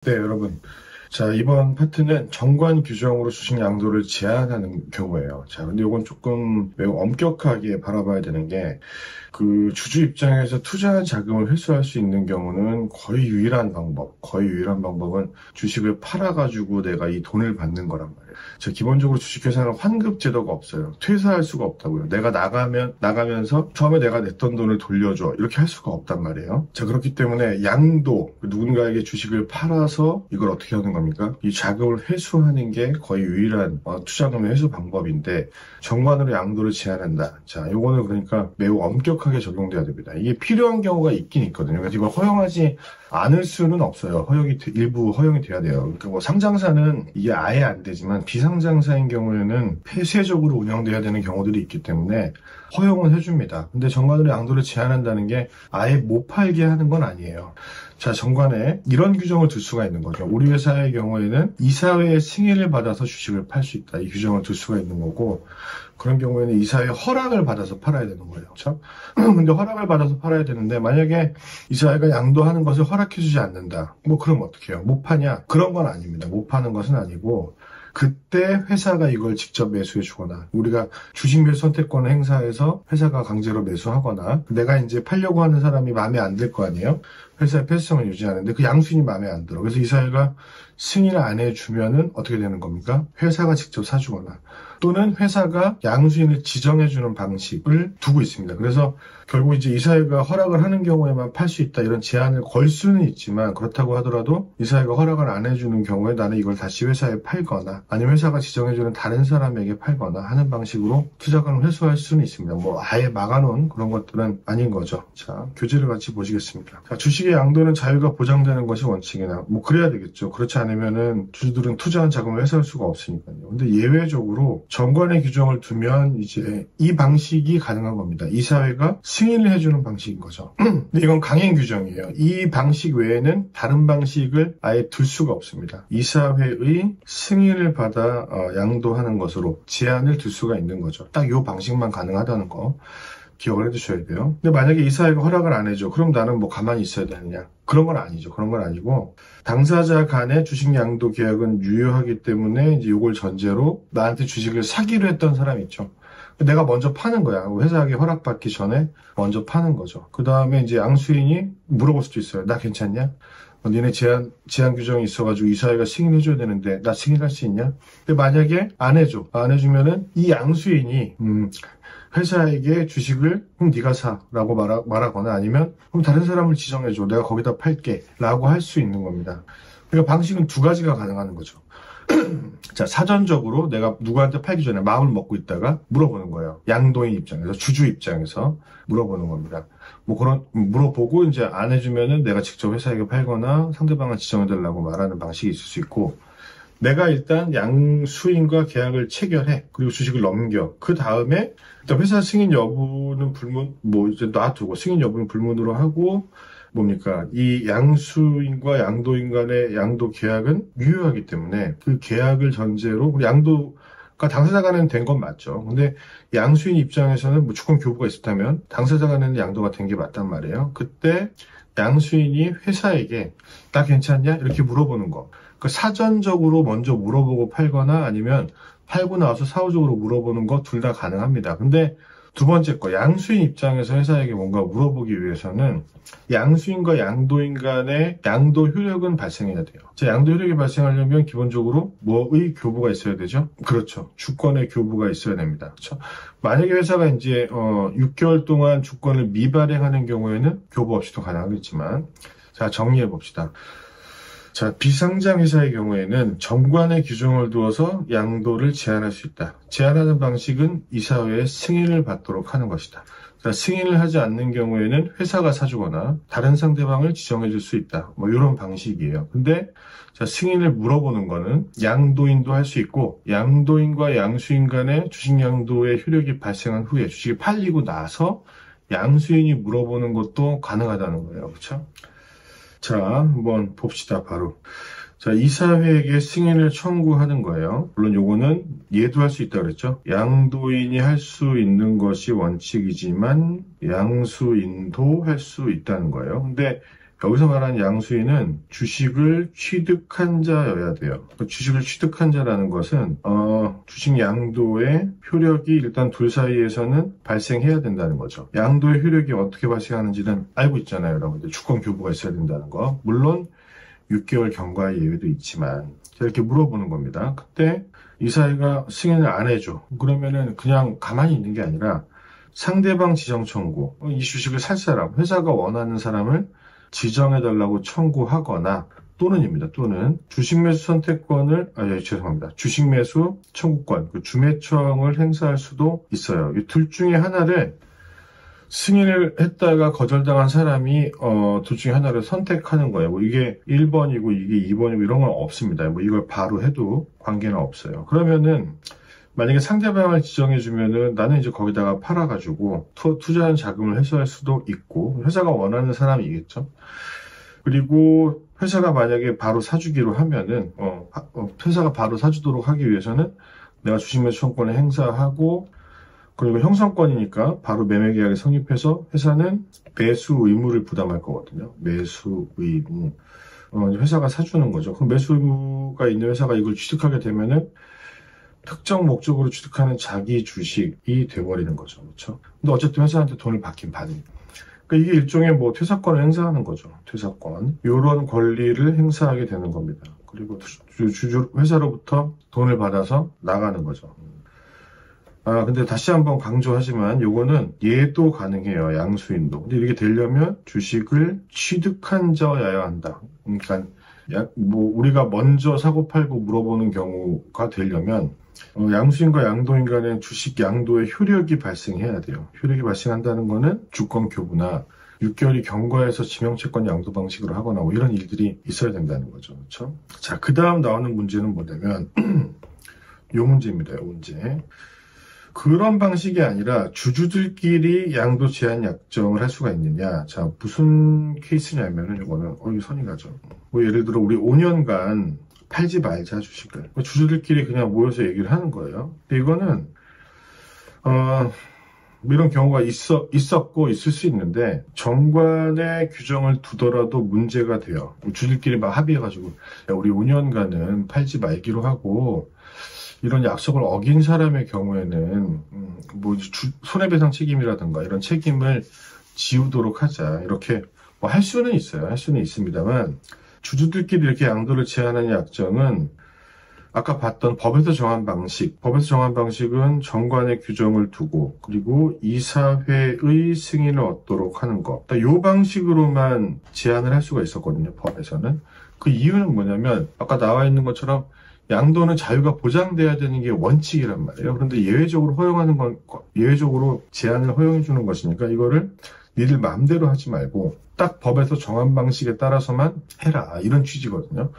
네, 여러분. 자, 이번 파트는 정관 규정으로 주식 양도를 제한하는 경우예요. 자, 근데 이건 조금 매우 엄격하게 바라봐야 되는 게, 주주 입장에서 투자한 자금을 회수할 수 있는 경우는 거의 유일한 방법은 주식을 팔아가지고 내가 이 돈을 받는 거란 말이에요. 자, 기본적으로 주식회사는 환급 제도가 없어요. 퇴사할 수가 없다고요. 내가 나가면서 처음에 내가 냈던 돈을 돌려줘. 이렇게 할 수가 없단 말이에요. 자, 그렇기 때문에 양도, 누군가에게 주식을 팔아서 이걸 어떻게 하는 겁니까? 이 자금을 회수하는 게 거의 유일한 투자금 회수 방법인데, 정관으로 양도를 제한한다. 자, 요거는 그러니까 매우 엄격하게 적용돼야 됩니다. 이게 필요한 경우가 있긴 있거든요. 그래서 이걸 허용하지 않을 수는 없어요. 일부 허용이 돼야 돼요. 그러니까 뭐 상장사는 이게 아예 안 되지만 비상장사인 경우에는 폐쇄적으로 운영돼야 되는 경우들이 있기 때문에 허용은 해줍니다. 근데 정관으로 양도를 제한한다는 게 아예 못 팔게 하는 건 아니에요. 자, 정관에 이런 규정을 둘 수가 있는 거죠. 우리 회사의 경우에는 이사회의 승인을 받아서 주식을 팔 수 있다. 이 규정을 둘 수가 있는 거고, 그런 경우에는 이사회의 허락을 받아서 팔아야 되는 거예요. 그렇죠? 근데 허락을 받아서 팔아야 되는데, 만약에 이사회가 양도하는 것을 허락해주지 않는다. 뭐 그럼 어떻게 해요? 못 파냐? 그런 건 아닙니다. 못 파는 것은 아니고, 그때 회사가 이걸 직접 매수해 주거나, 우리가 주식 매수 선택권을 행사해서 회사가 강제로 매수하거나, 내가 이제 팔려고 하는 사람이 마음에 안 들 거 아니에요? 회사의 폐쇄성을 유지하는데 그 양수인이 마음에 안 들어. 그래서 이사회가 승인을 안 해주면은 어떻게 되는 겁니까? 회사가 직접 사주거나, 또는 회사가 양수인을 지정해주는 방식을 두고 있습니다. 그래서 결국 이제 이사회가 허락을 하는 경우에만 팔 수 있다, 이런 제한을 걸 수는 있지만, 그렇다고 하더라도 이사회가 허락을 안 해주는 경우에 나는 이걸 다시 회사에 팔거나, 아니면 회사가 지정해주는 다른 사람에게 팔거나 하는 방식으로 투자금을 회수할 수는 있습니다. 뭐 아예 막아놓은 그런 것들은 아닌 거죠. 자, 교재를 같이 보시겠습니다. 자, 주식의 양도는 자유가 보장되는 것이 원칙이나, 뭐 그래야 되겠죠. 그렇지 않으면은 주주들은 투자한 자금을 회수할 수가 없으니까요. 근데 예외적으로 정관의 규정을 두면 이제 이 방식이 가능한 겁니다. 이사회가 승인을 해주는 방식인 거죠. 근데 이건 강행 규정이에요. 이 방식 외에는 다른 방식을 아예 둘 수가 없습니다. 이사회의 승인을 받아 양도하는 것으로 제한을 둘 수가 있는 거죠. 딱 이 방식만 가능하다는 거 기억을 해두셔야 돼요. 근데 만약에 이사회가 허락을 안 해줘. 그럼 나는 뭐 가만히 있어야 되느냐? 그런 건 아니죠. 그런 건 아니고, 당사자 간의 주식 양도 계약은 유효하기 때문에 이제 이걸 전제로 나한테 주식을 사기로 했던 사람이 있죠. 내가 먼저 파는 거야. 회사에게 허락받기 전에 먼저 파는 거죠. 그 다음에 이제 양수인이 물어볼 수도 있어요. 나 괜찮냐? 니네 제한 규정이 있어가지고 이사회가 승인해줘야 되는데 나 승인할 수 있냐? 근데 만약에 안 해주면은 이 양수인이 회사에게 주식을 그럼 네가 사라고 말하거나, 아니면 그럼 다른 사람을 지정해줘, 내가 거기다 팔게 라고 할 수 있는 겁니다. 그러니까 방식은 두 가지가 가능한 거죠. 자, 사전적으로 내가 누구한테 팔기 전에 마음을 먹고 있다가 물어보는 거예요. 양도인 입장에서, 주주 입장에서 물어보는 겁니다. 뭐 물어보고 이제 안 해주면은 내가 직접 회사에게 팔거나 상대방을 지정해달라고 말하는 방식이 있을 수 있고, 내가 일단 양수인과 계약을 체결해. 그리고 주식을 넘겨. 그 다음에 일단 회사 승인 여부는 이제 놔두고 승인 여부는 불문으로 하고, 이 양수인과 양도인 간의 양도 계약은 유효하기 때문에 그 계약을 전제로, 양도가 당사자 간에는 된 건 맞죠. 근데 양수인 입장에서는 무조건 교부가 있었다면 당사자 간에는 양도가 된 게 맞단 말이에요. 그때 양수인이 회사에게 나 괜찮냐? 이렇게 물어보는 거. 사전적으로 먼저 물어보고 팔거나, 아니면 팔고 나서 사후적으로 물어보는 거 둘 다 가능합니다. 근데 두 번째 거, 양수인 입장에서 회사에게 뭔가 물어보기 위해서는 양수인과 양도인 간의 양도 효력은 발생해야 돼요. 양도 효력이 발생하려면 기본적으로 뭐의 교부가 있어야 되죠? 그렇죠. 주권의 교부가 있어야 됩니다. 그렇죠? 만약에 회사가 이제 6개월 동안 주권을 미발행하는 경우에는 교부 없이도 가능하겠지만, 자, 정리해 봅시다. 자, 비상장 회사의 경우에는 정관의 규정을 두어서 양도를 제한할 수 있다. 제한하는 방식은 이사회의 승인을 받도록 하는 것이다. 자, 승인을 하지 않는 경우에는 회사가 사주거나 다른 상대방을 지정해 줄 수 있다. 뭐 이런 방식이에요. 근데 자, 승인을 물어보는 거는 양도인도 할 수 있고, 양도인과 양수인 간의 주식 양도의 효력이 발생한 후에 주식이 팔리고 나서 양수인이 물어보는 것도 가능하다는 거예요. 그렇죠? 자, 한번 봅시다, 바로. 자, 이사회에게 승인을 청구하는 거예요. 물론 요거는 얘도 할 수 있다고 그랬죠. 양도인이 할 수 있는 것이 원칙이지만 양수인도 할 수 있다는 거예요. 근데 여기서 말하는 양수인은 주식을 취득한 자여야 돼요. 주식을 취득한 자라는 것은 주식 양도의 효력이 일단 둘 사이에서는 발생해야 된다는 거죠. 양도의 효력이 어떻게 발생하는지는 알고 있잖아요, 여러분들. 주권 교부가 있어야 된다는 거. 물론 6개월 경과의 예외도 있지만 이렇게 물어보는 겁니다. 그때 이 사회가 승인을 안 해줘. 그러면은 그냥 가만히 있는 게 아니라 상대방 지정 청구, 이 주식을 살 사람, 회사가 원하는 사람을 지정해달라고 청구하거나 또는 주식 매수 선택권을 죄송합니다. 주식 매수 청구권, 주매청을 행사할 수도 있어요. 이 둘 중에 하나를 승인을 했다가 거절당한 사람이 둘 중에 하나를 선택하는 거예요. 뭐 이게 1번이고 이게 2번이고 이런 건 없습니다. 뭐 이걸 바로 해도 관계는 없어요. 그러면은 만약에 상대방을 지정해주면은 나는 이제 거기다가 팔아가지고 투자한 자금을 회수할 수도 있고 회사가 원하는 사람이겠죠. 그리고 회사가 만약에 바로 사주기로 하면은 회사가 바로 사주도록 하기 위해서는 내가 주식 매수 청구권을 행사하고 그리고 형성권이니까 바로 매매 계약이 성립해서 회사는 매수 의무를 부담할 거거든요. 매수 의무. 회사가 사주는 거죠. 그럼 매수 의무가 있는 회사가 이걸 취득하게 되면은 특정 목적으로 취득하는 자기 주식이 돼버리는 거죠. 그렇죠? 근데 어쨌든 회사한테 돈을 받긴 받으니까. 그러니까 이게 일종의 뭐 퇴사권을 행사하는 거죠. 퇴사권. 이런 권리를 행사하게 되는 겁니다. 그리고 회사로부터 돈을 받아서 나가는 거죠. 근데 다시 한번 강조하지만 요거는 예도 가능해요. 양수인도. 근데 이렇게 되려면 주식을 취득한 자여야 한다. 그러니까 뭐 우리가 먼저 사고 팔고 물어보는 경우가 되려면 양수인과 양도인 간의 주식 양도의 효력이 발생해야 돼요. 효력이 발생한다는 거는 주권 교부나 6개월이 경과해서 지명채권 양도 방식으로 하거나 뭐 이런 일들이 있어야 된다는 거죠. 그렇죠? 자, 그 다음 나오는 문제는 뭐냐면 요 문제입니다. 요 문제. 그런 방식이 아니라 주주들끼리 양도 제한 약정을 할 수가 있느냐. 자, 무슨 케이스냐면은 이거는 이거 선이 가죠. 뭐 예를 들어 우리 5년간 팔지 말자 주식을. 주주들끼리 그냥 모여서 얘기를 하는 거예요. 근데 이거는 이런 경우가 있었고 있을 수 있는데 정관의 규정을 두더라도 문제가 돼요. 주주들끼리 막 합의해가지고 야, 우리 5년간은 팔지 말기로 하고 이런 약속을 어긴 사람의 경우에는 뭐 손해배상 책임이라든가 이런 책임을 지우도록 하자. 이렇게 뭐 할 수는 있어요. 할 수는 있습니다만 주주들끼리 이렇게 양도를 제한하는 약정은 아까 봤던 법에서 정한 방식은 정관의 규정을 두고 그리고 이사회의 승인을 얻도록 하는 것. 이 방식으로만 제한을 할 수가 있었거든요. 법에서는. 그 이유는 뭐냐면 아까 나와 있는 것처럼 양도는 자유가 보장돼야 되는 게 원칙이란 말이에요. 그런데 예외적으로 제한을 허용해 주는 것이니까 이거를 니들 마음대로 하지 말고 딱 법에서 정한 방식에 따라서만 해라. 이런 취지거든요.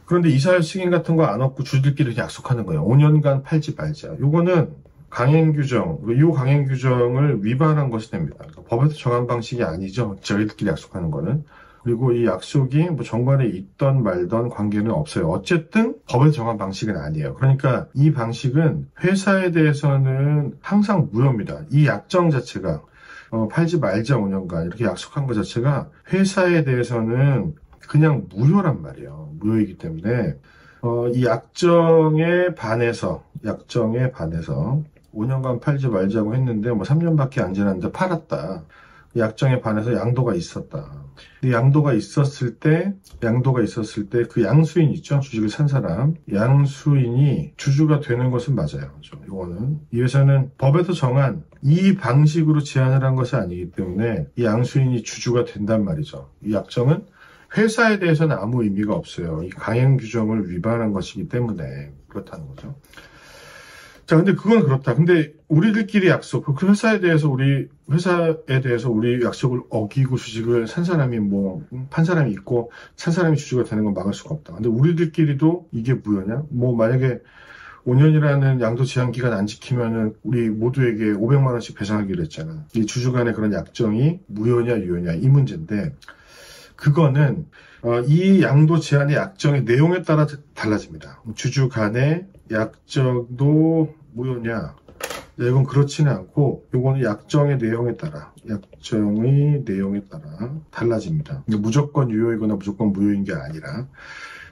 그런데 이사회 승인 같은 거 안 얻고 주주들끼리 약속하는 거예요. 5년간 팔지 말자. 요거는 강행규정, 이 강행규정을 위반한 것이 됩니다. 그러니까 법에서 정한 방식이 아니죠. 저희들끼리 약속하는 거는. 그리고 이 약속이 뭐 정관에 있던 말던 관계는 없어요. 어쨌든 법에서 정한 방식은 아니에요. 그러니까 이 방식은 회사에 대해서는 항상 무효입니다. 이 약정 자체가 팔지 말자 5년간 이렇게 약속한 것 자체가 회사에 대해서는 그냥 무효란 말이에요. 무효이기 때문에 이 약정에 반해서 5년간 팔지 말자고 했는데 뭐 3년밖에 안 지났는데 팔았다. 약정에 반해서 양도가 있었다. 양도가 있었을 때 그 양수인 있죠? 주식을 산 사람. 양수인이 주주가 되는 것은 맞아요. 이거는. 이 회사는 법에서 정한 이 방식으로 제한을 한 것이 아니기 때문에 이 양수인이 주주가 된단 말이죠. 이 약정은 회사에 대해서는 아무 의미가 없어요. 이 강행 규정을 위반한 것이기 때문에 그렇다는 거죠. 자, 근데 그건 그렇다. 근데 우리들끼리 약속, 그 회사에 대해서 우리 약속을 어기고 주식을 산 사람이 판 사람이 있고, 산 사람이 주주가 되는 건 막을 수가 없다. 근데 우리들끼리도 이게 무효냐? 만약에 5년이라는 양도 제한 기간 안 지키면은 우리 모두에게 500만 원씩 배상하기로 했잖아. 이 주주 간의 그런 약정이 무효냐, 유효냐, 이 문제인데, 그거는, 이 양도 제한의 약정의 내용에 따라 달라집니다. 주주 간의 약정도 무효냐, 네, 이건 그렇지는 않고 이거는 약정의 내용에 따라 달라집니다. 무조건 유효이거나 무조건 무효인 게 아니라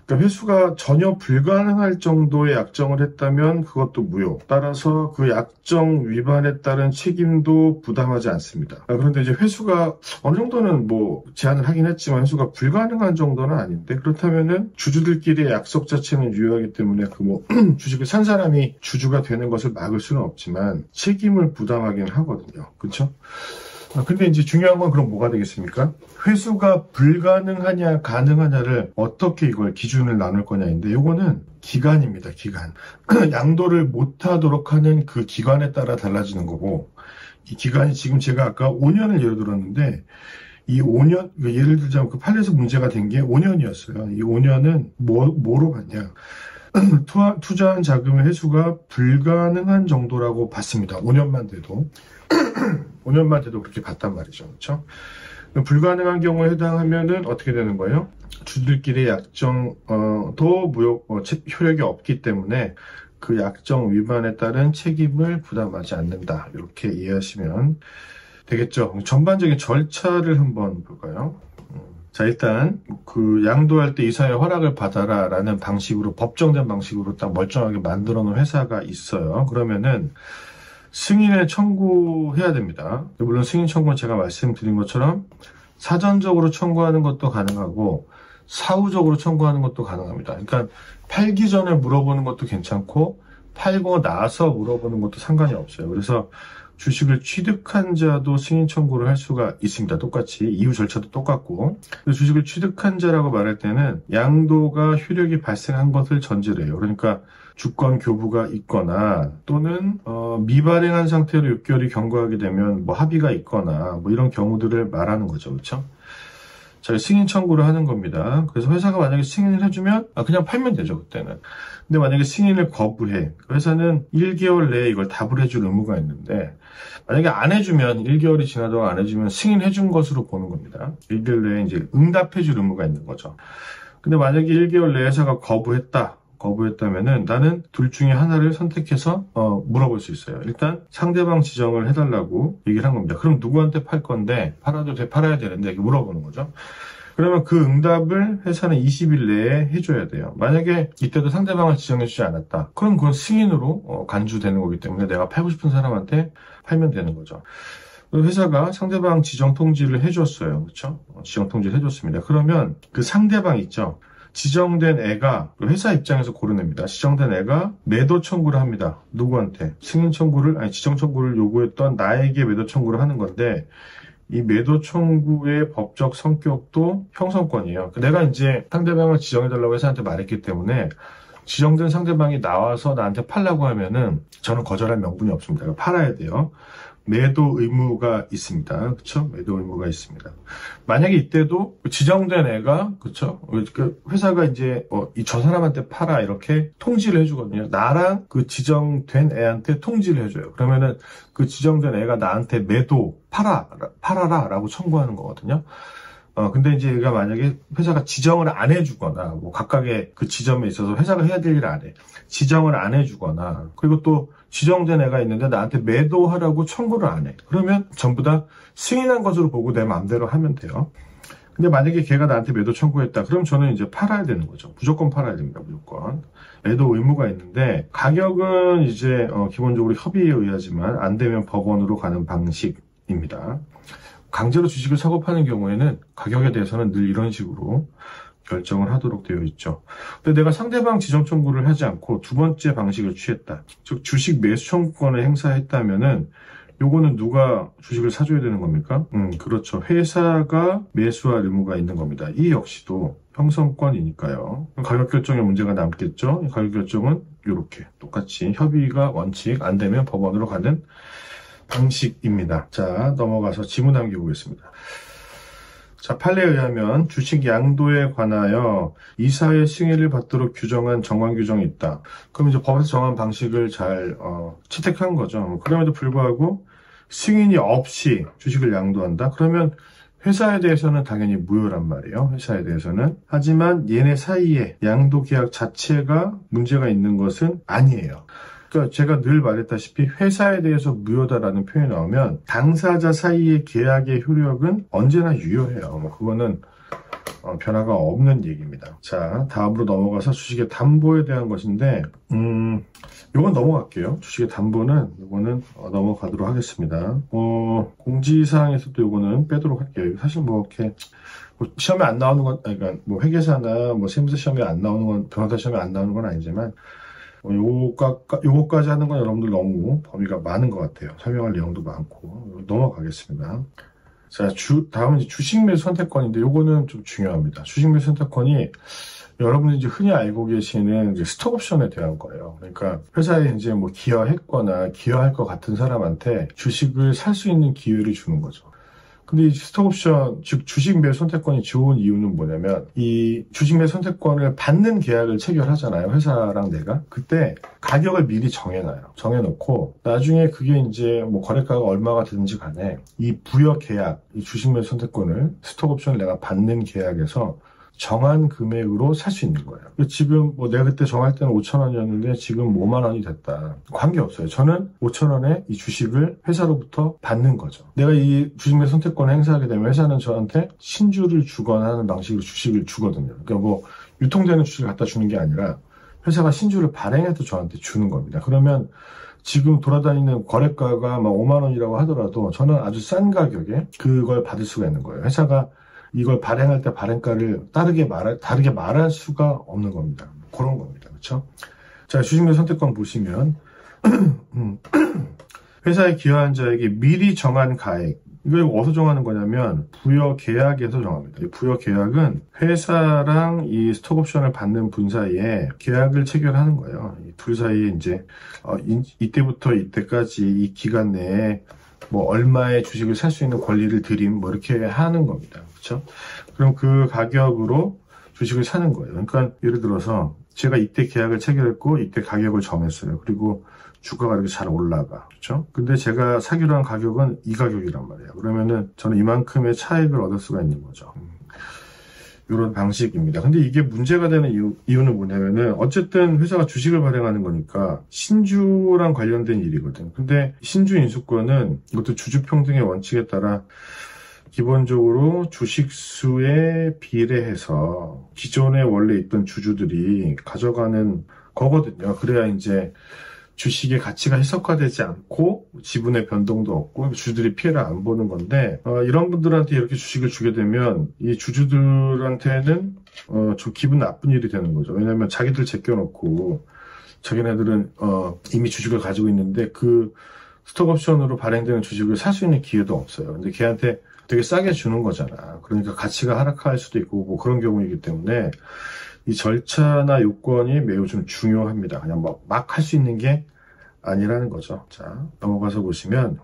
그러니까 회수가 전혀 불가능할 정도의 약정을 했다면 그것도 무효. 따라서 그 약정 위반에 따른 책임도 부담하지 않습니다. 그런데 이제 회수가 어느 정도는 뭐 제한을 하긴 했지만 회수가 불가능한 정도는 아닌데 그렇다면은 주주들끼리의 약속 자체는 유효하기 때문에 그 뭐 주식을 산 사람이 주주가 되는 것을 막을 수는 없지만 책임을 부담하긴 하거든요. 그렇죠? 근데 이제 중요한 건 그럼 뭐가 되겠습니까? 회수가 불가능하냐 가능하냐를 어떻게 이걸 기준을 나눌 거냐인데 요거는 기간입니다. 기간. 양도를 못하도록 하는 그 기간에 따라 달라지는 거고 이 기간이 지금 제가 아까 5년을 예로 들었는데 이 5년, 예를 들자면 그 판례에서 문제가 된 게 5년이었어요. 이 5년은 뭐로 봤냐? 투자한 자금의 회수가 불가능한 정도라고 봤습니다. 5년만 돼도. 5년만 돼도 그렇게 봤단 말이죠. 그렇죠? 불가능한 경우에 해당하면은 어떻게 되는 거예요? 주들끼리의 약정도 효력이 없기 때문에 그 약정 위반에 따른 책임을 부담하지 않는다. 이렇게 이해하시면 되겠죠. 전반적인 절차를 한번 볼까요? 자, 일단 그 양도할 때 이사의 허락을 받아라 라는 방식으로 법정된 방식으로 딱 멀쩡하게 만들어 놓은 회사가 있어요. 그러면은 승인을 청구해야 됩니다. 물론 승인 청구는 제가 말씀드린 것처럼 사전적으로 청구하는 것도 가능하고 사후적으로 청구하는 것도 가능합니다. 그러니까 팔기 전에 물어보는 것도 괜찮고 팔고 나서 물어보는 것도 상관이 없어요. 그래서 주식을 취득한 자도 승인 청구를 할 수가 있습니다. 똑같이 이후 절차도 똑같고 주식을 취득한 자라고 말할 때는 양도가 효력이 발생한 것을 전제로 해요. 그러니까 주권 교부가 있거나 또는 미발행한 상태로 6개월이 경과하게 되면 뭐 합의가 있거나 뭐 이런 경우들을 말하는 거죠. 그렇죠? 자, 승인 청구를 하는 겁니다. 그래서 회사가 만약에 승인을 해주면 그냥 팔면 되죠. 그때는. 근데 만약에 승인을 거부해. 회사는 1개월 내에 이걸 답을 해줄 의무가 있는데 만약에 안 해주면 1개월이 지나도 안 해주면 승인해준 것으로 보는 겁니다. 1개월 내에 이제 응답해줄 의무가 있는 거죠. 근데 만약에 1개월 내에 회사가 거부했다면은 나는 둘 중에 하나를 선택해서 물어볼 수 있어요. 일단 상대방 지정을 해달라고 얘기를 한 겁니다. 그럼 누구한테 팔 건데 팔아도 돼, 팔아야 되는데 이렇게 물어보는 거죠. 그러면 그 응답을 회사는 20일 내에 해줘야 돼요. 만약에 이때도 상대방을 지정해주지 않았다. 그럼 그건 승인으로 간주되는 거기 때문에 내가 팔고 싶은 사람한테 팔면 되는 거죠. 회사가 상대방 지정 통지를 해줬어요. 그렇죠? 지정 통지를 해줬습니다. 그러면 그 상대방 있죠? 지정된 애가 회사 입장에서 고르냅니다. 지정된 애가 매도 청구를 합니다. 누구한테? 지정 청구를 요구했던 나에게 매도 청구를 하는 건데 이 매도 청구의 법적 성격도 형성권이에요. 내가 이제 상대방을 지정해달라고 회사한테 말했기 때문에 지정된 상대방이 나와서 나한테 팔라고 하면은 저는 거절할 명분이 없습니다. 팔아야 돼요. 매도 의무가 있습니다. 그렇죠? 매도 의무가 있습니다. 만약에 이때도 지정된 애가 그렇죠? 그 회사가 이제 저 사람한테 팔아 이렇게 통지를 해주거든요. 나랑 그 지정된 애한테 통지를 해줘요. 그러면은 그 지정된 애가 나한테 매도 팔아라라고 청구하는 거거든요. 근데 이제 얘가 만약에 회사가 지정을 안 해주거나, 뭐 각각의 그 지점에 있어서 회사가 해야 될 일을 안 해. 지정을 안 해주거나, 그리고 또 지정된 애가 있는데 나한테 매도하라고 청구를 안 해. 그러면 전부 다 승인한 것으로 보고 내 마음대로 하면 돼요. 근데 만약에 걔가 나한테 매도 청구했다. 그럼 저는 이제 팔아야 되는 거죠. 무조건 팔아야 됩니다. 무조건. 매도 의무가 있는데, 가격은 이제 기본적으로 협의에 의하지만 안 되면 법원으로 가는 방식입니다. 강제로 주식을 사고 파는 경우에는 가격에 대해서는 늘 이런 식으로 결정을 하도록 되어 있죠. 근데 내가 상대방 지정 청구를 하지 않고 두 번째 방식을 취했다. 즉 주식 매수 청구권을 행사했다면은 요거는 누가 주식을 사줘야 되는 겁니까? 그렇죠. 회사가 매수할 의무가 있는 겁니다. 이 역시도 형성권이니까요. 가격 결정에 문제가 남겠죠. 가격 결정은 이렇게 똑같이 협의가 원칙 안 되면 법원으로 가는 방식입니다. 자, 넘어가서 지문 남겨보겠습니다. 자, 판례에 의하면 주식 양도에 관하여 이사의 승인을 받도록 규정한 정관 규정이 있다. 그럼 이제 법에서 정한 방식을 잘 채택한 거죠. 그럼에도 불구하고 승인이 없이 주식을 양도한다? 그러면 회사에 대해서는 당연히 무효란 말이에요. 회사에 대해서는. 하지만 얘네 사이에 양도 계약 자체가 문제가 있는 것은 아니에요. 그러니까 제가 늘 말했다시피 회사에 대해서 무효다라는 표현이 나오면 당사자 사이의 계약의 효력은 언제나 유효해요. 뭐 그거는 변화가 없는 얘기입니다. 자, 다음으로 넘어가서 주식의 담보에 대한 것인데, 요건 넘어갈게요. 주식의 담보는, 요거는 넘어가도록 하겠습니다. 공지사항에서도 요거는 빼도록 할게요. 사실 뭐, 이렇게, 시험에 안 나오는 건, 그러니까 뭐 회계사나 뭐 세무사 시험에 안 나오는 건, 변호사 시험에 안 나오는 건 아니지만, 요거까지 하는 건 여러분들 너무 범위가 많은 것 같아요. 설명할 내용도 많고. 넘어가겠습니다. 자, 다음은 이제 주식 매수 선택권인데, 요거는 좀 중요합니다. 주식 매수 선택권이 여러분이 이제 흔히 알고 계시는 이제 스톡 옵션에 대한 거예요. 그러니까 회사에 이제 뭐 기여했거나 기여할 것 같은 사람한테 주식을 살 수 있는 기회를 주는 거죠. 근데 이 스톡 옵션, 즉 주식 매수 선택권이 좋은 이유는 뭐냐면 이 주식 매수 선택권을 받는 계약을 체결하잖아요. 회사랑 내가. 그때 가격을 미리 정해놓고 나중에 그게 이제 뭐 거래가가 얼마가 되든지 간에 이 부여 계약, 이 주식 매수 선택권을 스톡 옵션을 내가 받는 계약에서 정한 금액으로 살 수 있는 거예요. 지금 뭐 내가 그때 정할 때는 5,000원이었는데 지금 5만 원이 됐다. 관계없어요. 저는 5,000원에 이 주식을 회사로부터 받는 거죠. 내가 이 주식 매수 선택권을 행사하게 되면 회사는 저한테 신주를 주거나 하는 방식으로 주식을 주거든요. 그러니까 뭐 유통되는 주식을 갖다 주는 게 아니라 회사가 신주를 발행해서 저한테 주는 겁니다. 그러면 지금 돌아다니는 거래가가 막 5만 원이라고 하더라도 저는 아주 싼 가격에 그걸 받을 수가 있는 거예요. 회사가 이걸 발행할 때 발행가를 다르게 말할 수가 없는 겁니다. 그런 겁니다. 그렇죠? 자, 주식 매수 선택권 보시면 회사에 기여한 자에게 미리 정한 가액, 이걸 어디서 정하는 거냐면 부여 계약에서 정합니다. 이 부여 계약은 회사랑 이 스톡 옵션을 받는 분 사이에 계약을 체결하는 거예요. 이 둘 사이에 이제 이때부터 이때까지 이 기간 내에 뭐 얼마의 주식을 살 수 있는 권리를 드림 뭐 이렇게 하는 겁니다. 그렇죠? 그럼 그 가격으로 주식을 사는 거예요. 그러니까 예를 들어서 제가 이때 계약을 체결했고 이때 가격을 정했어요. 그리고 주가가 이렇게 잘 올라가. 그렇죠? 근데 제가 사기로 한 가격은 이 가격이란 말이에요. 그러면은 저는 이만큼의 차익을 얻을 수가 있는 거죠. 이런 방식입니다. 근데 이게 문제가 되는 이유는 뭐냐면은 어쨌든 회사가 주식을 발행하는 거니까 신주랑 관련된 일이거든. 근데 신주 인수권은 이것도 주주평등의 원칙에 따라 기본적으로 주식수에 비례해서 기존에 원래 있던 주주들이 가져가는 거거든요. 그래야 이제 주식의 가치가 희석화되지 않고 지분의 변동도 없고 주주들이 피해를 안 보는 건데 이런 분들한테 이렇게 주식을 주게 되면 이 주주들한테는 좀 기분 나쁜 일이 되는 거죠. 왜냐하면 자기들 제껴놓고 자기네들은 이미 주식을 가지고 있는데 그 스톡옵션으로 발행되는 주식을 살 수 있는 기회도 없어요. 근데 걔한테 되게 싸게 주는 거잖아. 그러니까 가치가 하락할 수도 있고 뭐 그런 경우이기 때문에 이 절차나 요건이 매우 좀 중요합니다. 그냥 막 할 수 있는 게 아니라는 거죠. 자, 넘어가서 보시면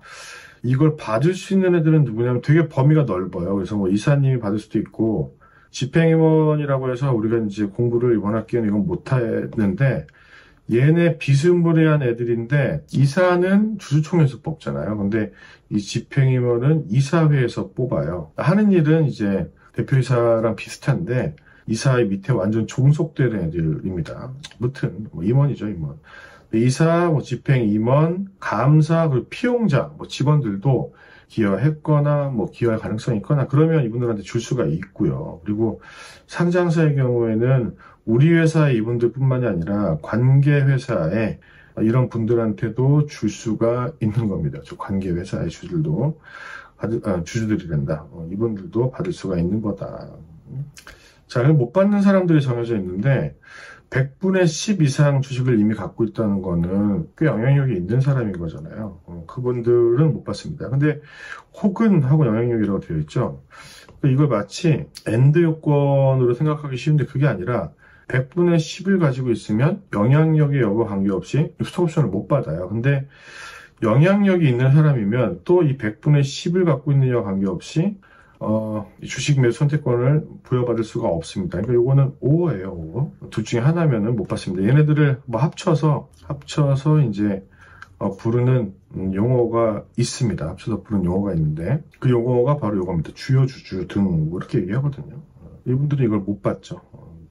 이걸 받을 수 있는 애들은 누구냐면 되게 범위가 넓어요. 그래서 뭐 이사님이 받을 수도 있고 집행임원이라고 해서 우리가 이제 공부를 이번 학기에는 이건 못 하는데 얘네 비스무리한 애들인데 이사는 주주총회에서 뽑잖아요. 근데 이 집행임원은 이사회에서 뽑아요. 하는 일은 이제 대표이사랑 비슷한데 이사의 밑에 완전 종속되는 애들입니다. 무튼 뭐 임원이죠, 임원. 이사, 뭐 집행임원, 감사, 그리고 피용자, 뭐 직원들도 기여했거나 뭐 기여할 가능성이 있거나 그러면 이분들한테 줄 수가 있고요. 그리고 상장사의 경우에는 우리 회사의 이분들뿐만이 아니라 관계 회사에 이런 분들한테도 줄 수가 있는 겁니다. 저 관계 회사의 주주들도 주주들이란다. 이분들도 받을 수가 있는 거다. 자, 못 받는 사람들이 정해져 있는데 100분의 10 이상 주식을 이미 갖고 있다는 거는 꽤 영향력이 있는 사람인 거잖아요. 그분들은 못 받습니다. 근데 혹은 하고 영향력이라고 되어 있죠. 이걸 마치 AND 요건으로 생각하기 쉬운데 그게 아니라 100분의 10을 가지고 있으면 영향력의 여부 관계없이 스톡옵션을 못 받아요. 근데 영향력이 있는 사람이면 또 이 100분의 10을 갖고 있는 여와 관계없이 주식 매수 선택권을 부여받을 수가 없습니다. 그러니까 요거는 5예요, 5. 둘 중에 하나면은 못 받습니다. 얘네들을 뭐 합쳐서 이제 부르는 용어가 있습니다. 합쳐서 부르는 용어가 있는데 그 용어가 바로 요겁니다. 주요 주주 등 뭐 이렇게 얘기하거든요. 이분들이 이걸 못 받죠.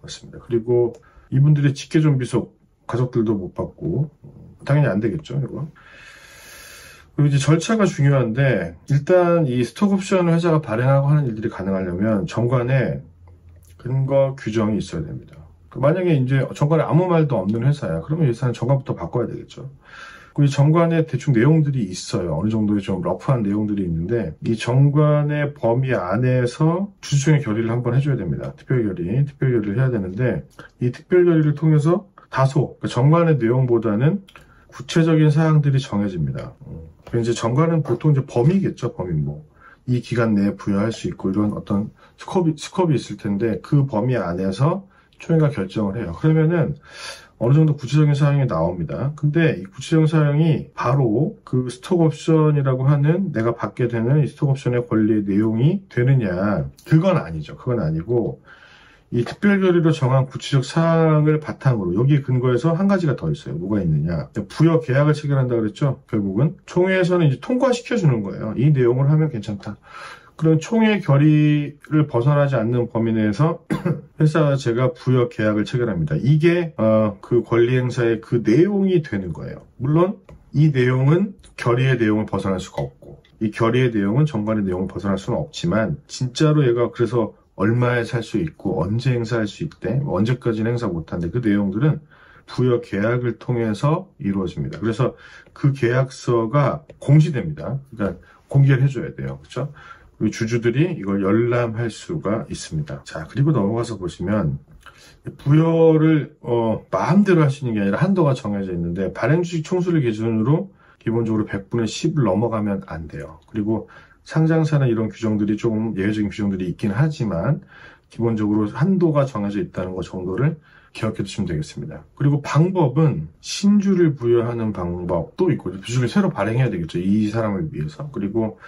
맞습니다. 그리고 이분들의 직계존비속 가족들도 못 받고 당연히 안 되겠죠, 이거. 그리고 이제 절차가 중요한데, 일단 이 스톡옵션 회사가 발행하고 하는 일들이 가능하려면 정관에 근거 규정이 있어야 됩니다. 만약에 이제 정관에 아무 말도 없는 회사야. 그러면 이 회사는 정관부터 바꿔야 되겠죠. 이 정관에 대충 내용들이 있어요. 어느 정도의 좀 러프한 내용들이 있는데, 이 정관의 범위 안에서 주주총회 결의를 한번 해줘야 됩니다. 특별결의를 해야 되는데, 이 특별결의를 통해서 다소, 그러니까 정관의 내용보다는 구체적인 사항들이 정해집니다. 이제 정관은 보통 이제 범위겠죠, 범위 뭐. 이 기간 내에 부여할 수 있고, 이런 어떤 스컵이 있을 텐데, 그 범위 안에서 총회가 결정을 해요. 그러면은, 어느 정도 구체적인 사항이 나옵니다. 근데 이 구체적인 사항이 바로 그 스톡옵션이라고 하는 내가 받게 되는 이 스톡옵션의 권리의 내용이 되느냐. 그건 아니죠. 그건 아니고 이 특별결의로 정한 구체적 사항을 바탕으로 여기 근거에서 한 가지가 더 있어요. 뭐가 있느냐. 부여 계약을 체결한다 그랬죠. 결국은 총회에서는 이제 통과시켜주는 거예요. 이 내용을 하면 괜찮다. 그런 총회 결의를 벗어나지 않는 범위 내에서 회사 제가 부여 계약을 체결합니다. 이게 그 권리 행사의 그 내용이 되는 거예요. 물론 이 내용은 결의의 내용을 벗어날 수가 없고 이 결의의 내용은 정관의 내용을 벗어날 수는 없지만 진짜로 얘가 그래서 얼마에 살 수 있고 언제 행사할 수 있대 언제까지는 행사 못한대 그 내용들은 부여 계약을 통해서 이루어집니다. 그래서 그 계약서가 공시됩니다. 그러니까 공개를 해줘야 돼요. 그렇죠? 주주들이 이걸 열람할 수가 있습니다. 자, 그리고 넘어가서 보시면 부여를 마음대로 할 수 있는 게 아니라 한도가 정해져 있는데 발행주식 총수를 기준으로 기본적으로 100분의 10을 넘어가면 안 돼요. 그리고 상장사는 이런 규정들이 조금 예외적인 규정들이 있긴 하지만 기본적으로 한도가 정해져 있다는 것 정도를 기억해 두시면 되겠습니다. 그리고 방법은 신주를 부여하는 방법도 있고 주식을 새로 발행해야 되겠죠. 이 사람을 위해서. 그리고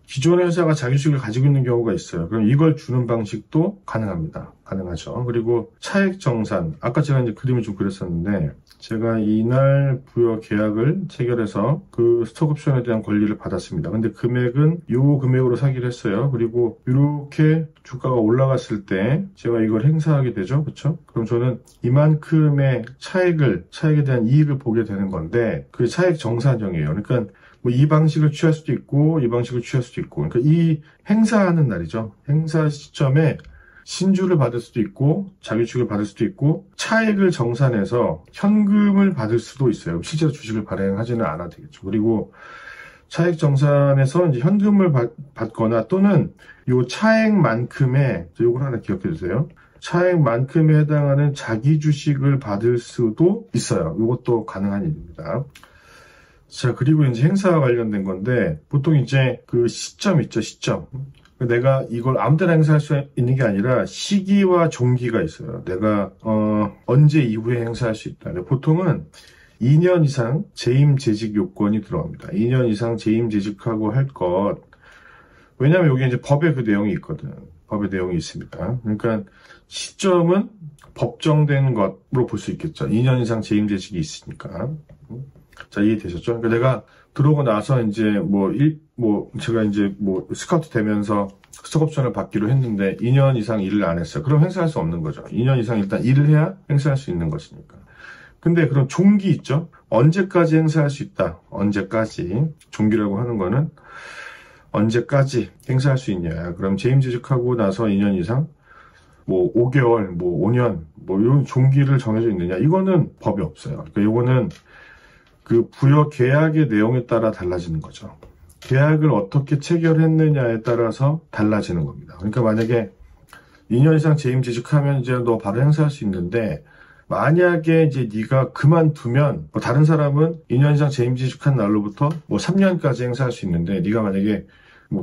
기존의 회사가 자기 주식을 가지고 있는 경우가 있어요. 그럼 이걸 주는 방식도 가능합니다. 가능하죠. 그리고 차액 정산. 아까 제가 이제 그림을 좀 그렸었는데, 제가 이날 부여 계약을 체결해서 그 스톡옵션에 대한 권리를 받았습니다. 근데 금액은 요 금액으로 사기로 했어요. 그리고 이렇게 주가가 올라갔을 때 제가 이걸 행사하게 되죠. 그렇죠? 그럼 저는 이만큼의 차액에 대한 이익을 보게 되는 건데, 그 차액 정산형이에요. 그러니까 뭐 이 방식을 취할 수도 있고 이 방식을 취할 수도 있고 그러니까 이 행사하는 날이죠. 행사 시점에 신주를 받을 수도 있고 자기 주식을 받을 수도 있고 차액을 정산해서 현금을 받을 수도 있어요. 실제로 주식을 발행하지는 않아도 되겠죠. 그리고 차액 정산에서 이제 현금을 받거나 또는 요 차액만큼의 요걸 하나 기억해 주세요. 차액만큼에 해당하는 자기 주식을 받을 수도 있어요. 이것도 가능한 일입니다. 자, 그리고 이제 행사와 관련된 건데, 보통 이제 그 시점 있죠, 시점. 내가 이걸 아무 때나 행사할 수 있는 게 아니라 시기와 종기가 있어요. 내가, 언제 이후에 행사할 수 있다. 보통은 2년 이상 재임 재직 요건이 들어갑니다. 2년 이상 재임 재직하고 할 것. 왜냐면 여기 이제 법에 그 내용이 있거든. 법의 내용이 있습니다. 그러니까 시점은 법정된 것으로 볼 수 있겠죠. 2년 이상 재임 재직이 있으니까. 자, 이해되셨죠? 그러니까 내가 들어오고 나서 이제 제가 이제 스카우트 되면서 스톡옵션을 받기로 했는데 2년 이상 일을 안 했어요. 그럼 행사할 수 없는 거죠. 2년 이상 일단 일을 해야 행사할 수 있는 것이니까. 근데 그럼 종기 있죠? 언제까지 행사할 수 있다? 언제까지? 종기라고 하는 거는 언제까지 행사할 수 있냐? 그럼 재임재직하고 나서 2년 이상? 5개월, 5년, 이런 종기를 정해져 있느냐? 이거는 법이 없어요. 그러니까 이거는 그 부여 계약의 내용에 따라 달라지는 거죠. 계약을 어떻게 체결했느냐에 따라서 달라지는 겁니다. 그러니까 만약에 2년 이상 재임재직하면 이제 너 바로 행사할 수 있는데 만약에 이제 네가 그만두면 다른 사람은 2년 이상 재임재직한 날로부터 3년까지 행사할 수 있는데 네가 만약에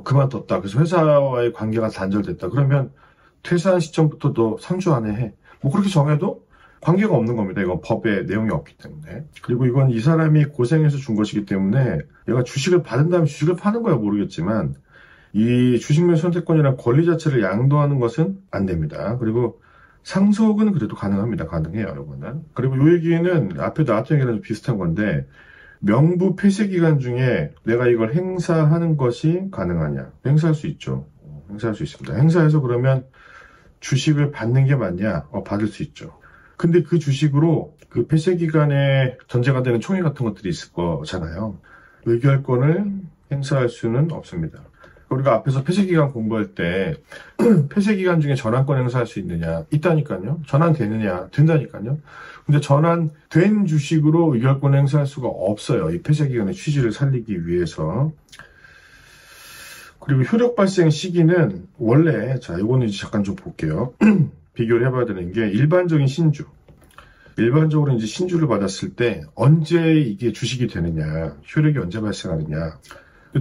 그만뒀다. 그래서 회사와의 관계가 단절됐다. 그러면 퇴사한 시점부터 너 3주 안에 해. 그렇게 정해도 관계가 없는 겁니다. 이건 법에 내용이 없기 때문에. 그리고 이건 이 사람이 고생해서 준 것이기 때문에 얘가 주식을 받은 다음에 주식을 파는 거야 모르겠지만 이 주식명 선택권이란 권리 자체를 양도하는 것은 안 됩니다. 그리고 상속은 그래도 가능합니다. 가능해요. 이거는. 그리고 이 얘기는 앞에 나왔던 얘기랑 좀 비슷한 건데 명부 폐쇄 기간 중에 내가 이걸 행사하는 것이 가능하냐. 행사할 수 있죠. 행사할 수 있습니다. 행사해서 그러면 주식을 받는 게 맞냐? 받을 수 있죠. 근데 그 주식으로 그 폐쇄기간에 전제가 되는 총회 같은 것들이 있을 거잖아요. 의결권을 행사할 수는 없습니다. 우리가 앞에서 폐쇄기간 공부할 때 폐쇄기간 중에 전환권 행사할 수 있느냐? 있다니까요. 전환되느냐? 된다니까요. 근데 전환된 주식으로 의결권 행사할 수가 없어요. 이 폐쇄기간의 취지를 살리기 위해서. 그리고 효력 발생 시기는 원래, 자, 이거는 이제 잠깐 좀 볼게요. 비교를 해봐야 되는 게 일반적인 신주. 일반적으로 이제 신주를 받았을 때 언제 이게 주식이 되느냐, 효력이 언제 발생하느냐.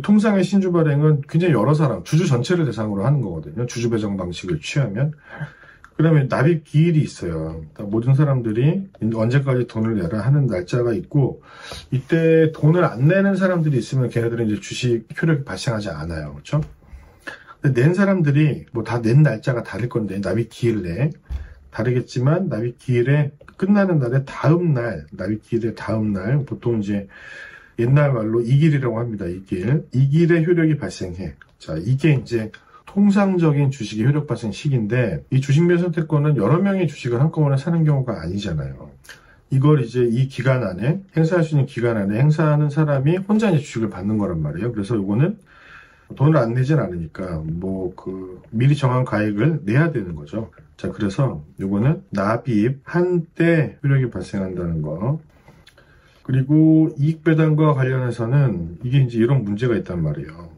통상의 신주 발행은 굉장히 여러 사람, 주주 전체를 대상으로 하는 거거든요. 주주 배정 방식을 취하면. 그러면 납입 기일이 있어요. 모든 사람들이 언제까지 돈을 내라 하는 날짜가 있고, 이때 돈을 안 내는 사람들이 있으면 걔네들은 이제 주식 효력이 발생하지 않아요. 그렇죠? 근데 낸 사람들이 뭐 다 낸 날짜가 다를 건데, 납입 기일 내에 다르겠지만, 납입 기일에 끝나는 날의 다음 날, 납입 기일의 다음 날, 보통 이제 옛날 말로 이길이라고 합니다. 이길의 효력이 발생해. 자, 이게 이제 통상적인 주식의 효력 발생 시기인데, 이 주식매 선택권은 여러 명의 주식을 한꺼번에 사는 경우가 아니잖아요. 이걸 이제 이 기간 안에, 행사할 수 있는 기간 안에 행사하는 사람이 혼자 이제 주식을 받는 거란 말이에요. 그래서 이거는 돈을 안 내진 않으니까, 미리 정한 가액을 내야 되는 거죠. 자, 그래서 이거는 납입, 한때 효력이 발생한다는 거. 그리고 이익 배당과 관련해서는 이게 이제 이런 문제가 있단 말이에요.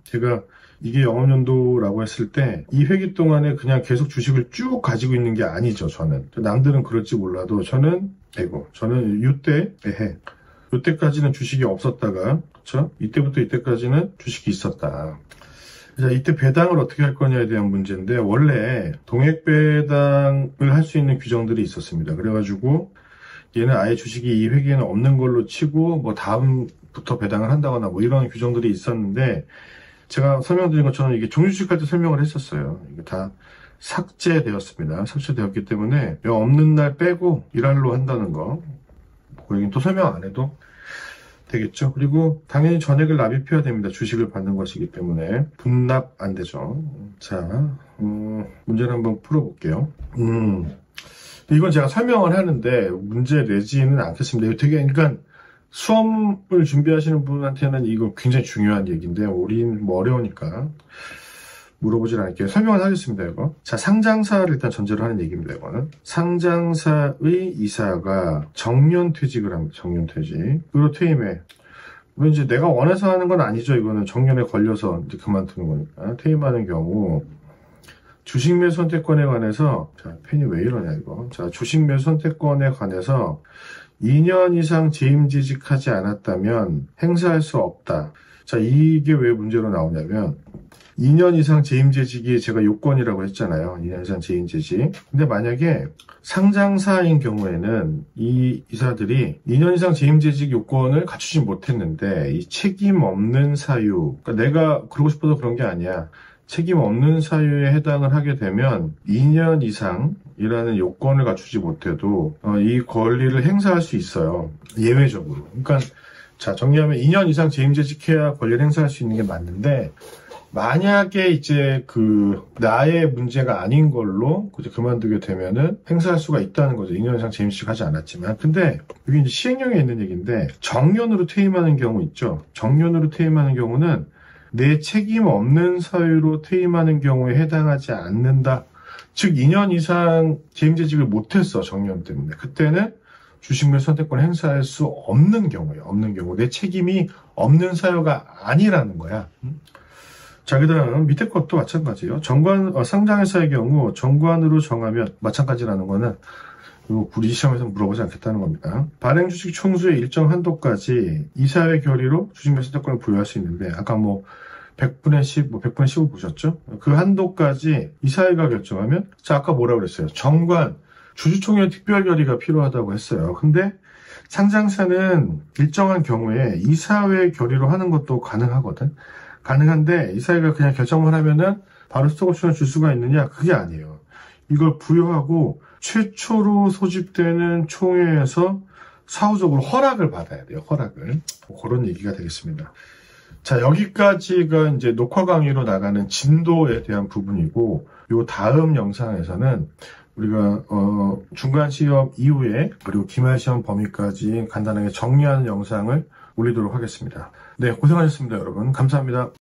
제가 이게 영업연도라고 했을 때 이 회기 동안에 그냥 계속 주식을 쭉 가지고 있는 게 아니죠, 저는. 남들은 그럴지 몰라도 저는 이때까지는 주식이 없었다가, 그렇죠? 이때부터 이때까지는 주식이 있었다. 자, 이때 배당을 어떻게 할 거냐에 대한 문제인데, 원래 동액 배당을 할 수 있는 규정들이 있었습니다. 그래가지고 얘는 아예 주식이 이 회기에는 없는 걸로 치고 뭐 다음부터 배당을 한다거나 뭐 이런 규정들이 있었는데, 제가 설명드린 것처럼 이게 종주식 할 때 설명을 했었어요. 이게 다 삭제되었습니다. 삭제되었기 때문에 없는 날 빼고 일할로 한다는 거. 여긴 또 설명 안 해도 되겠죠. 그리고 당연히 전액을 납입해야 됩니다. 주식을 받는 것이기 때문에 분납 안 되죠. 자, 문제를 한번 풀어볼게요. 이건 제가 설명을 하는데 문제 내지는 않겠습니다. 이거 되게, 그러니까 수험을 준비하시는 분한테는 이거 굉장히 중요한 얘기인데, 우린 뭐 어려우니까 물어보질 않을게요. 설명을 하겠습니다, 이거. 자, 상장사를 일단 전제로 하는 얘기입니다, 이거는. 상장사의 이사가 정년퇴직을 합니다, 정년퇴직. 그리고 퇴임해. 뭐 이제 내가 원해서 하는 건 아니죠, 이거는. 정년에 걸려서 이제 그만두는 거니까. 퇴임하는 경우, 주식매수 선택권에 관해서, 자, 펜이 왜 이러냐, 이거. 자, 주식매수 선택권에 관해서 2년 이상 재임재직하지 않았다면 행사할 수 없다. 자, 이게 왜 문제로 나오냐면, 2년 이상 재임재직이 제가 요건이라고 했잖아요. 2년 이상 재임재직. 근데 만약에 상장사인 경우에는 이 이사들이 2년 이상 재임재직 요건을 갖추지 못했는데, 이 책임 없는 사유, 그러니까 내가 그러고 싶어서 그런 게 아니야. 책임 없는 사유에 해당을 하게 되면 2년 이상이라는 요건을 갖추지 못해도 이 권리를 행사할 수 있어요. 예외적으로. 그러니까 자, 정리하면 2년 이상 재임재직해야 권리를 행사할 수 있는 게 맞는데, 만약에 이제 나의 문제가 아닌 걸로 그만두게 되면은 행사할 수가 있다는 거죠. 2년 이상 재임직 하지 않았지만. 근데 여기 이제 시행령에 있는 얘기인데, 정년으로 퇴임하는 경우 있죠. 정년으로 퇴임하는 경우는 내 책임 없는 사유로 퇴임하는 경우에 해당하지 않는다. 즉 2년 이상 재임재직을 못했어, 정년 때문에. 그때는 주식매수 선택권 행사할 수 없는 경우예요. 없는 경우. 내 책임이 없는 사유가 아니라는 거야. 자, 그 다음 밑에 것도 마찬가지예요. 상장회사의 경우 정관으로 정하면, 마찬가지라는 거는 이거 굳이 시험에서 물어보지 않겠다는 겁니다. 발행 주식 총수의 일정 한도까지 이사회 결의로 주식매수 선택권을 부여할 수 있는데, 아까 100분의 10, 100분의 15 보셨죠? 그 한도까지 이사회가 결정하면, 자, 아까 뭐라고 그랬어요? 주주총회 특별 결의가 필요하다고 했어요. 근데 상장사는 일정한 경우에 이사회 결의로 하는 것도 가능하거든. 가능한데 이사회가 그냥 결정만 하면은 바로 스톡 옵션을 줄 수가 있느냐? 그게 아니에요. 이걸 부여하고 최초로 소집되는 총회에서 사후적으로 허락을 받아야 돼요. 허락을. 그런 얘기가 되겠습니다. 자, 여기까지가 이제 녹화 강의로 나가는 진도에 대한 부분이고, 요 다음 영상에서는 우리가 중간 시험 이후에 그리고 기말 시험 범위까지 간단하게 정리하는 영상을 올리도록 하겠습니다. 네, 고생하셨습니다, 여러분. 감사합니다.